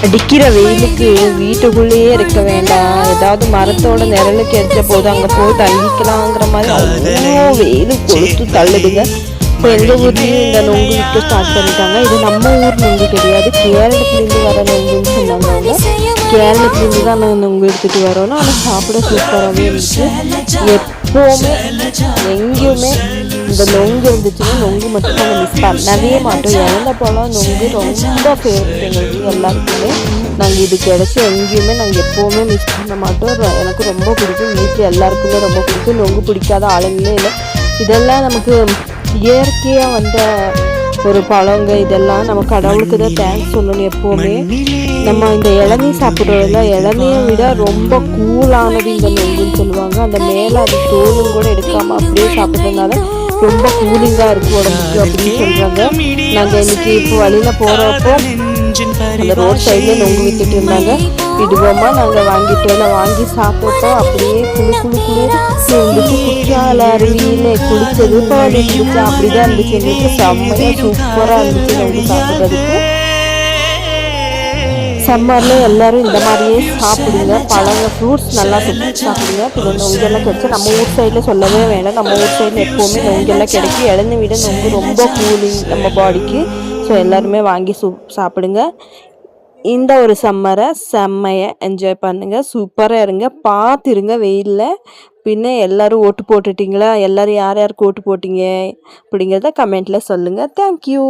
அடிக்கிற வெயிலுக்கு வீட்டுக்குள்ளேயே இருக்க வேண்டாம், ஏதாவது மரத்தோட நிழலுக்கு கிடைச்ச போது அங்கே போய் தங்கிக்கலாங்கிற மாதிரி அவ்வளோ வெயில் கொளுத்து தள்ளுதுங்க. இப்போ எங்கள் ஊர்லேயும் இந்த நொங்கு விற்க ஸ்டார்ட் பண்ணிட்டாங்க. இது நம்ம ஊர் நொங்கு கிடையாது, கேரளத்துலேருந்து வர நொங்குன்னு சொன்னாங்க. அவங்க கேரளத்துலேருந்து தான் நாங்கள் நொங்கு எடுத்துகிட்டு வரோன்னா, ஆனால் சாப்பிட சூப்பராகவே இருந்துச்சு. எப்போவுமே எங்கேயுமே இந்த நொங்கு இருந்துச்சுன்னா நொங்கு மட்டும் நாங்கள் மிஸ் பண்ணவே மாட்டோம். இறந்த போலாம் நொங்கு ரொம்ப ஃபேவரட் எங்களுக்கு எல்லாருக்குமே. நாங்கள் இது கிடச்சி எங்கேயுமே நாங்கள் எப்போவுமே மிஸ் பண்ண மாட்டோம். எனக்கு ரொம்ப பிடிக்கும், வீட்டில் எல்லாருக்குமே ரொம்ப பிடிக்கும். நொங்கு பிடிக்காத ஆளுங்களே இல்லை. இதெல்லாம் நமக்கு இயற்கையாக வந்த ஒரு பழங்க. இதெல்லாம் நம்ம கடவுளுக்கு தான் தேங்க்ஸ் சொல்லணும் எப்போவுமே. நம்ம இந்த இளநீ சாப்பிட்றதுல இளநியை விட ரொம்ப கூலானது இந்த நொங்குன்னு சொல்லுவாங்க. அந்த மேலே அது தோலும் கூட எடுக்காமல் அப்படியே சாப்பிட்றதுனால ரொம்ப கூலிங்காக இருக்குது உடம்புக்கு அப்படின்னு சொல்கிறாங்க. நாங்கள் இன்றைக்கி இப்போ வழியில் போகிறப்போ அந்த ரோட் சைட்லேயே நொங்கு விற்றுட்டு இருந்தாங்க. விடுவோமா நாங்கள் வாங்கி சாப்பிட்டோம். அப்படியே குழு இருந்துச்சு. குற்றால அருவியில் குளிச்சது போல இருந்துச்சு. அப்படிதான் இருந்துச்சு. எங்களுக்கு செம்மையாக சூப்பராக இருந்துச்சு நொங்கு சாப்பிட்றதுக்கு. சம்மரில் எல்லோரும் இந்த மாதிரியே சாப்பிடுங்க. பழங்க ஃப்ரூட்ஸ் நல்லா சாப்பிடுங்க. இப்போ நொங்கெல்லாம் கிடைச்சா நம்ம ஊர் சைடில் சொல்லவே வேண்டாம். நம்ம ஊர் சைடில் எப்போவுமே நொங்கெல்லாம் கிடைக்கும். இளநீ விட நொங்கு ரொம்ப கூலிங் நம்ம பாடிக்கு. ஸோ எல்லாருமே வாங்கி சாப்பிடுங்க. இந்த ஒரு சம்மரை செம்மையை என்ஜாய் பண்ணுங்கள், சூப்பராக இருங்க, பார்த்துருங்க வெயிலில். பின்ன எல்லோரும் ஓட்டு போட்டுட்டிங்களா? எல்லோரும் யார் யாருக்கு ஓட்டு போட்டிங்க அப்படிங்கிறத கமெண்ட்டில் சொல்லுங்கள். தேங்க்யூ.